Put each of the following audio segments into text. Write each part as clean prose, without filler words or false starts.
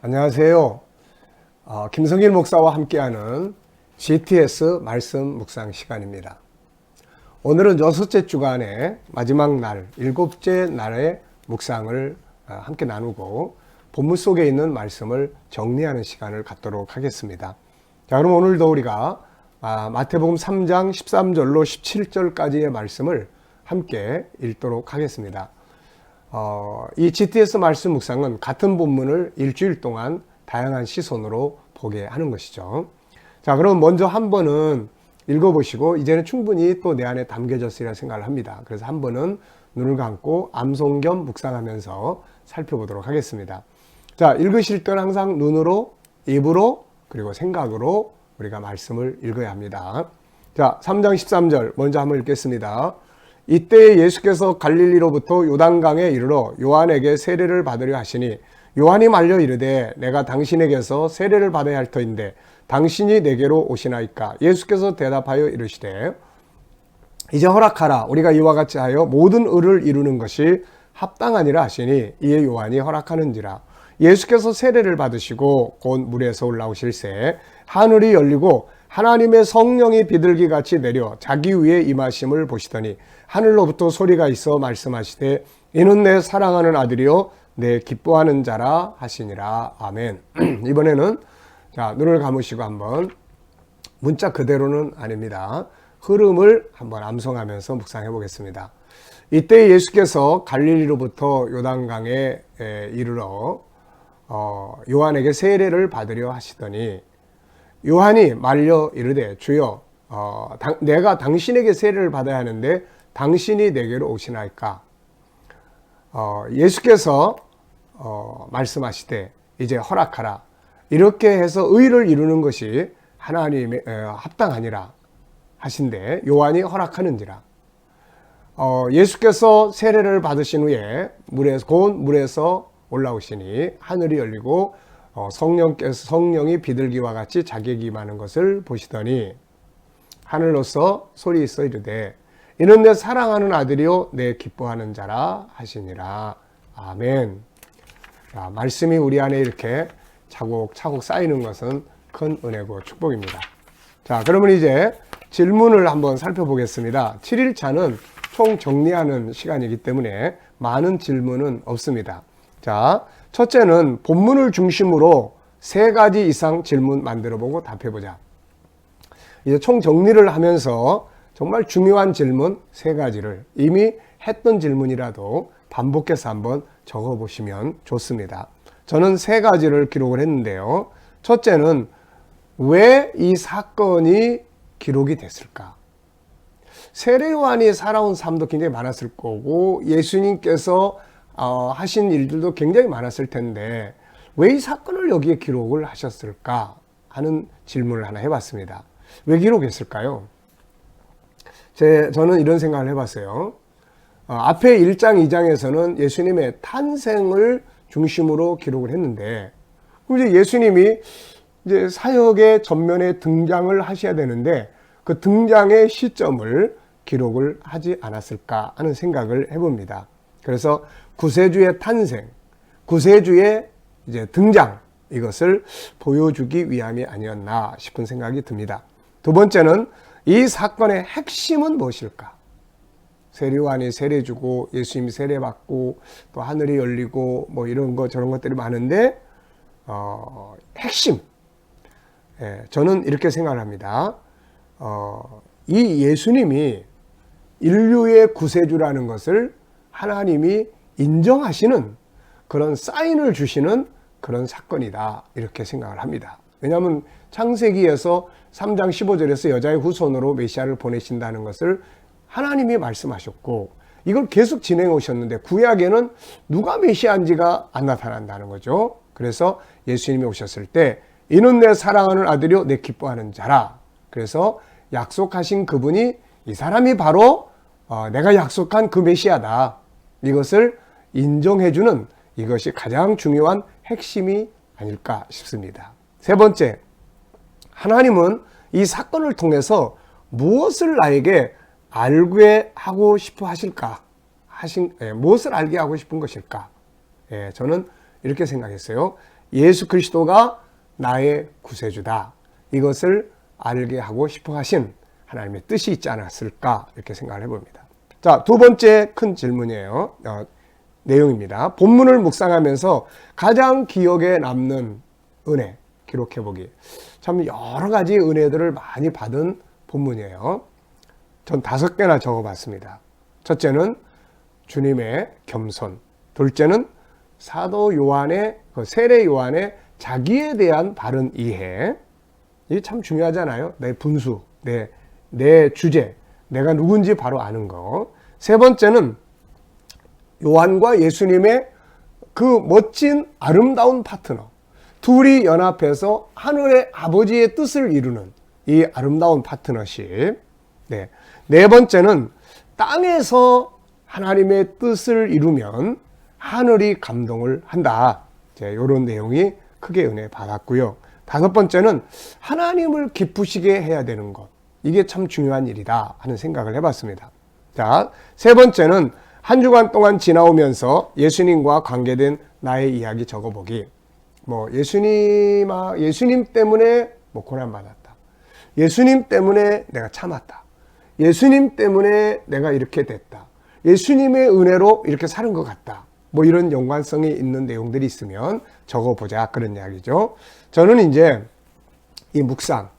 안녕하세요. 김성일 목사와 함께하는 GTS 말씀 묵상 시간입니다. 오늘은 6째 주간의 마지막 날, 7째 날의 묵상을 함께 나누고 본문 속에 있는 말씀을 정리하는 시간을 갖도록 하겠습니다. 자, 그럼 오늘도 우리가 마태복음 3장 13절로 17절까지의 말씀을 함께 읽도록 하겠습니다. 이 GTS 말씀 묵상은 같은 본문을 일주일 동안 다양한 시선으로 보게 하는 것이죠. 자, 그럼 먼저 한 번은 읽어보시고 이제는 충분히 또 내 안에 담겨졌으리라 생각을 합니다. 그래서 한 번은 눈을 감고 암송 겸 묵상하면서 살펴보도록 하겠습니다. 자, 읽으실 때는 항상 눈으로, 입으로, 그리고 생각으로 우리가 말씀을 읽어야 합니다. 자, 3장 13절 먼저 한번 읽겠습니다. 이때 예수께서 갈릴리로부터 요단강에 이르러 요한에게 세례를 받으려 하시니 요한이 말려 이르되 내가 당신에게서 세례를 받아야 할 터인데 당신이 내게로 오시나이까. 예수께서 대답하여 이르시되 이제 허락하라. 우리가 이와 같이 하여 모든 의를 이루는 것이 합당하니라 하시니 이에 요한이 허락하는지라. 예수께서 세례를 받으시고 곧 물에서 올라오실새 하늘이 열리고 하나님의 성령이 비둘기같이 내려 자기 위에 임하심을 보시더니 하늘로부터 소리가 있어 말씀하시되 이는 내 사랑하는 아들이요 내 기뻐하는 자라 하시니라. 아멘. 이번에는 자, 눈을 감으시고 한번 문자 그대로는 아닙니다. 흐름을 한번 암송하면서 묵상해 보겠습니다. 이때 예수께서 갈릴리로부터 요단강에 이르러 요한에게 세례를 받으려 하시더니 요한이 말려 이르되 주여 내가 당신에게 세례를 받아야 하는데 당신이 내게로 오시나이까. 예수께서 말씀하시되 이제 허락하라. 이렇게 해서 의를 이루는 것이 하나님의 합당하니라 하신데 요한이 허락하는지라. 예수께서 세례를 받으신 후에 곧 물에서 올라오시니 하늘이 열리고 성령이 비둘기와 같이 자기에게 임하는 것을 보시더니 하늘로서 소리 있어 이르되 이는 내 사랑하는 아들이요 내 기뻐하는 자라 하시니라. 아멘. 자, 말씀이 우리 안에 이렇게 차곡차곡 쌓이는 것은 큰 은혜고 축복입니다. 자, 그러면 이제 질문을 한번 살펴보겠습니다. 7일차는 총 정리하는 시간이기 때문에 많은 질문은 없습니다. 자, 첫째는 본문을 중심으로 3가지 이상 질문 만들어보고 답해보자. 이제 총 정리를 하면서 정말 중요한 질문 3가지를 이미 했던 질문이라도 반복해서 한번 적어보시면 좋습니다. 저는 3가지를 기록을 했는데요. 첫째는 왜 이 사건이 기록이 됐을까? 세례요한이 살아온 삶도 굉장히 많았을 거고 예수님께서 하신 일들도 굉장히 많았을 텐데 왜 이 사건을 여기에 기록을 하셨을까 하는 질문을 하나 해봤습니다. 왜 기록했을까요? 저는 이런 생각을 해봤어요. 앞에 1장, 2장에서는 예수님의 탄생을 중심으로 기록을 했는데 이제 예수님이 이제 사역의 전면에 등장을 하셔야 되는데 그 등장의 시점을 기록을 하지 않았을까 하는 생각을 해봅니다. 그래서 구세주의 탄생, 구세주의 이제 등장 이것을 보여주기 위함이 아니었나 싶은 생각이 듭니다. 두 번째는 이 사건의 핵심은 무엇일까? 세례요한이 세례 주고 예수님이 세례 받고 또 하늘이 열리고 뭐 이런 거 저런 것들이 많은데 핵심 저는 이렇게 생각을 합니다. 이 예수님이 인류의 구세주라는 것을 하나님이 인정하시는 그런 사인을 주시는 그런 사건이다 이렇게 생각을 합니다. 왜냐하면 창세기에서 3장 15절에서 여자의 후손으로 메시아를 보내신다는 것을 하나님이 말씀하셨고 이걸 계속 진행해 오셨는데 구약에는 누가 메시아인지가 안 나타난다는 거죠. 그래서 예수님이 오셨을 때 이는 내 사랑하는 아들이요 내 기뻐하는 자라. 그래서 약속하신 그분이 이 사람이 바로 내가 약속한 그 메시아다. 이것을 인정해주는 이것이 가장 중요한 핵심이 아닐까 싶습니다. 세 번째, 하나님은 이 사건을 통해서 무엇을 나에게 알게 하고 싶어 하실까? 무엇을 알게 하고 싶은 것일까? 저는 이렇게 생각했어요. 예수 그리스도가 나의 구세주다. 이것을 알게 하고 싶어 하신 하나님의 뜻이 있지 않았을까 이렇게 생각을 해봅니다. 자, 두 번째 큰 질문이에요. 내용입니다. 본문을 묵상하면서 가장 기억에 남는 은혜 기록해보기. 참 여러 가지 은혜들을 많이 받은 본문이에요. 전 5개나 적어봤습니다. 첫째는 주님의 겸손, 둘째는 사도 요한의 세례 요한의 자기에 대한 바른 이해. 이게 참 중요하잖아요. 내 분수, 내 주제, 내가 누군지 바로 아는 거. 세 번째는 요한과 예수님의 그 멋진 아름다운 파트너. 둘이 연합해서 하늘의 아버지의 뜻을 이루는 이 아름다운 파트너십. 네 번째는 땅에서 하나님의 뜻을 이루면 하늘이 감동을 한다. 이런 내용이 크게 은혜 받았고요. 5번째는 하나님을 기쁘시게 해야 되는 것. 이게 참 중요한 일이다 하는 생각을 해봤습니다. 자, 세 번째는 한 주간 동안 지나오면서 예수님과 관계된 나의 이야기 적어보기. 예수님 때문에 고난받았다. 예수님 때문에 내가 참았다. 예수님 때문에 내가 이렇게 됐다. 예수님의 은혜로 이렇게 사는 것 같다. 이런 연관성이 있는 내용들이 있으면 적어보자. 그런 이야기죠. 저는 이제 이 묵상,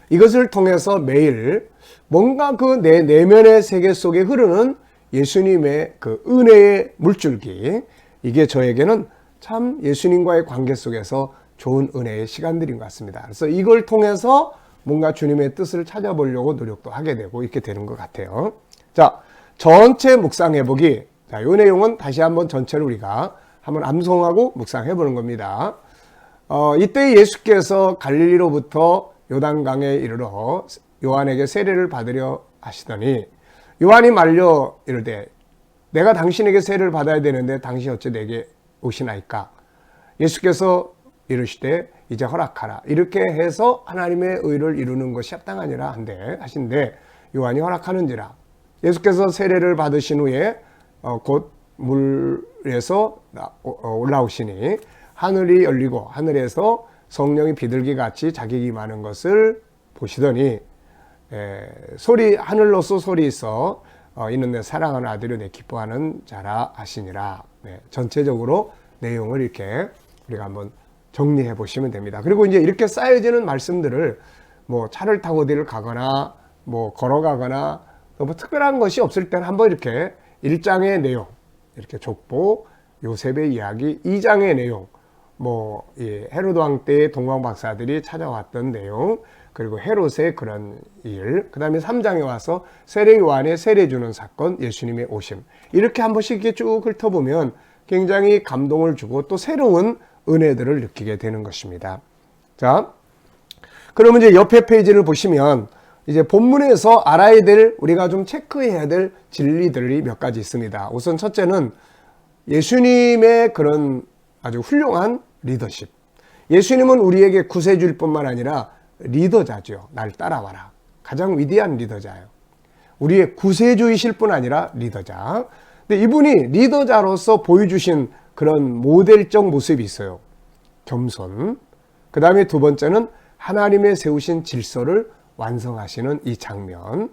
이것을 통해서 매일 뭔가 그 내 내면의 세계 속에 흐르는 예수님의 그 은혜의 물줄기, 이게 저에게는 참 예수님과의 관계 속에서 좋은 은혜의 시간들인 것 같습니다. 그래서 이걸 통해서 뭔가 주님의 뜻을 찾아보려고 노력도 하게 되고 이렇게 되는 것 같아요. 자, 전체 묵상해보기. 자, 이 내용은 다시 한번 전체를 우리가 한번 암송하고 묵상해보는 겁니다. 이때 예수께서 갈릴리로부터 요단강에 이르러 요한에게 세례를 받으려 하시더니 요한이 말려 이르되 내가 당신에게 세례를 받아야 되는데 당신이 어째 내게 오시나이까. 예수께서 이르시되 이제 허락하라. 이렇게 해서 하나님의 의를 이루는 것이 합당하니라 하신데 요한이 허락하는지라. 예수께서 세례를 받으신 후에 곧 물에서 올라오시니 하늘이 열리고 하늘에서 성령이 비둘기같이 자기에게 임하는 것을 보시더니 하늘로서 소리 있어 이는 내 사랑하는 아들이 내 기뻐하는 자라 하시니라. 전체적으로 내용을 이렇게 우리가 한번 정리해 보시면 됩니다. 그리고 이제 이렇게 쌓여지는 말씀들을 차를 타고 어디를 가거나 걸어가거나 특별한 것이 없을 때는 한번 이렇게 1장의 내용, 이렇게 족보, 요셉의 이야기, 2장의 내용, 헤로드 왕 때의 동방 박사들이 찾아왔던 내용, 그리고 헤롯의 그런 일, 그 다음에 3장에 와서 세례 요한의 세례 주는 사건, 예수님의 오심, 이렇게 한 번씩 이렇게 쭉 훑어보면 굉장히 감동을 주고 또 새로운 은혜들을 느끼게 되는 것입니다. 자, 그러면 이제 옆에 페이지를 보시면 이제 본문에서 알아야 될, 우리가 좀 체크해야 될 진리들이 몇 가지 있습니다. 우선 첫째는 예수님의 그런 아주 훌륭한 리더십. 예수님은 우리에게 구세주일 뿐만 아니라 리더자죠. 날 따라와라. 가장 위대한 리더자예요. 우리의 구세주이실 뿐 아니라 리더자. 근데 이분이 리더자로서 보여주신 그런 모델적 모습이 있어요. 겸손. 그 다음에 두 번째는 하나님의 세우신 질서를 완성하시는 이 장면.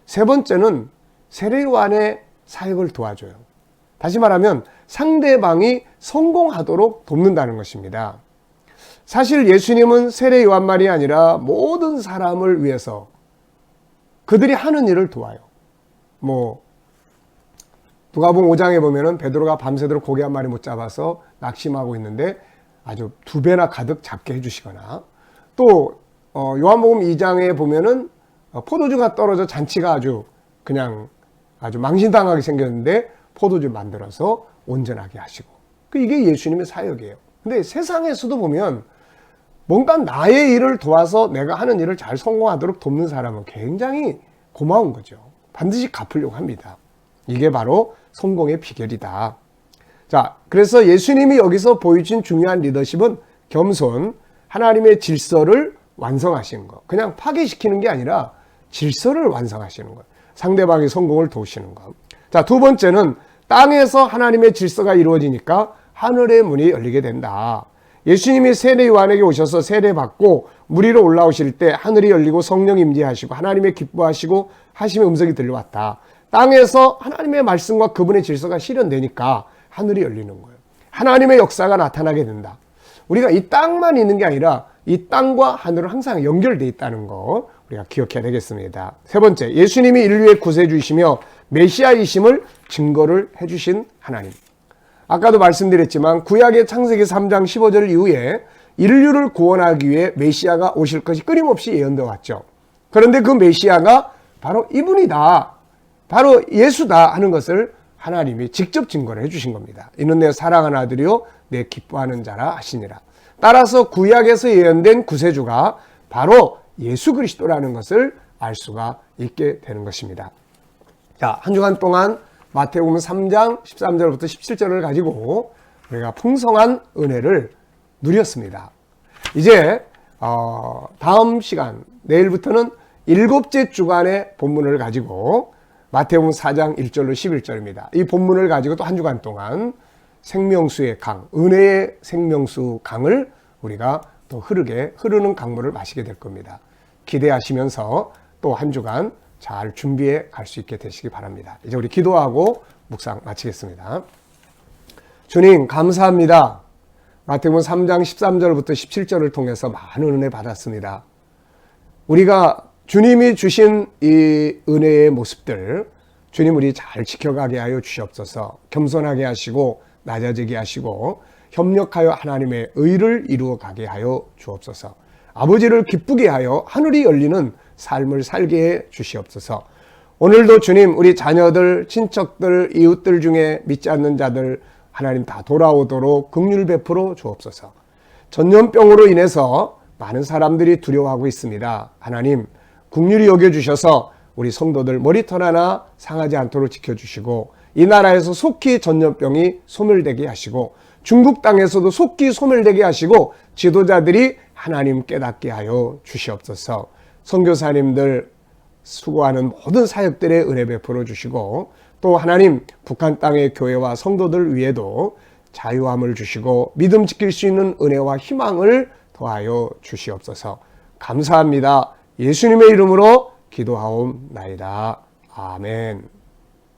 세 번째는 세례 요한의 사역을 도와줘요. 다시 말하면 상대방이 성공하도록 돕는다는 것입니다. 사실 예수님은 세례 요한만이 아니라 모든 사람을 위해서 그들이 하는 일을 도와요. 누가복음 5장에 보면은 베드로가 밤새도록 고기 한 마리 못 잡아서 낙심하고 있는데 아주 2배나 가득 잡게 해주시거나, 또 요한복음 2장에 보면은 포도주가 떨어져 잔치가 아주 망신당하게 생겼는데 포도주 만들어서 온전하게 하시고, 이게 예수님의 사역이에요. 근데 세상에서도 보면 뭔가 나의 일을 도와서 내가 하는 일을 잘 성공하도록 돕는 사람은 굉장히 고마운 거죠. 반드시 갚으려고 합니다. 이게 바로 성공의 비결이다. 자, 그래서 예수님이 여기서 보여주신 중요한 리더십은 겸손, 하나님의 질서를 완성하시는 것. 그냥 파괴시키는 게 아니라 질서를 완성하시는 것. 상대방의 성공을 도우시는 것. 자, 두 번째는 땅에서 하나님의 질서가 이루어지니까 하늘의 문이 열리게 된다. 예수님이 세례 요한에게 오셔서 세례 받고 물 위로 올라오실 때 하늘이 열리고 성령 임재하시고 하나님의 기뻐하시고 하심의 음성이 들려왔다. 땅에서 하나님의 말씀과 그분의 질서가 실현되니까 하늘이 열리는 거예요. 하나님의 역사가 나타나게 된다. 우리가 이 땅만 있는 게 아니라 이 땅과 하늘은 항상 연결되어 있다는 거 우리가 기억해야 되겠습니다. 세 번째, 예수님이 인류의 구세주이시며 메시아이심을 증거를 해주신 하나님. 아까도 말씀드렸지만 구약의 창세기 3장 15절 이후에 인류를 구원하기 위해 메시아가 오실 것이 끊임없이 예언되어 왔죠. 그런데 그 메시아가 바로 이분이다, 바로 예수다 하는 것을 하나님이 직접 증거를 해주신 겁니다. 이는 내 사랑하는 아들이요 내 기뻐하는 자라 하시니라. 따라서 구약에서 예언된 구세주가 바로 예수 그리스도라는 것을 알 수가 있게 되는 것입니다. 자, 한 주간 동안 마태복음 3장 13절부터 17절을 가지고 우리가 풍성한 은혜를 누렸습니다. 이제 다음 시간 내일부터는 7째 주간의 본문을 가지고 마태복음 4장 1절로 11절입니다. 이 본문을 가지고 또 한 주간 동안 생명수의 강, 은혜의 생명수 강을 우리가 또 흐르는 강물을 마시게 될 겁니다. 기대하시면서 또 한 주간 잘 준비해 갈 수 있게 되시기 바랍니다. 이제 우리 기도하고 묵상 마치겠습니다. 주님 감사합니다. 마태복음 3장 13절부터 17절을 통해서 많은 은혜 받았습니다. 우리가 주님이 주신 이 은혜의 모습들, 주님 우리 잘 지켜가게 하여 주시옵소서. 겸손하게 하시고 낮아지게 하시고 협력하여 하나님의 의를 이루어 가게 하여 주옵소서. 아버지를 기쁘게 하여 하늘이 열리는 삶을 살게 해 주시옵소서. 오늘도 주님 우리 자녀들, 친척들, 이웃들 중에 믿지 않는 자들 하나님 다 돌아오도록 긍휼 베풀어 주옵소서. 전염병으로 인해서 많은 사람들이 두려워하고 있습니다. 하나님 긍휼히 여겨주셔서 우리 성도들 머리털 하나 상하지 않도록 지켜주시고 이 나라에서 속히 전염병이 소멸되게 하시고 중국 땅에서도 속히 소멸되게 하시고 지도자들이 하나님 깨닫게 하여 주시옵소서. 선교사님들 수고하는 모든 사역들의 은혜 베풀어 주시고 또 하나님 북한 땅의 교회와 성도들 위에도 자유함을 주시고 믿음 지킬 수 있는 은혜와 희망을 더하여 주시옵소서. 감사합니다. 예수님의 이름으로 기도하옵나이다. 아멘.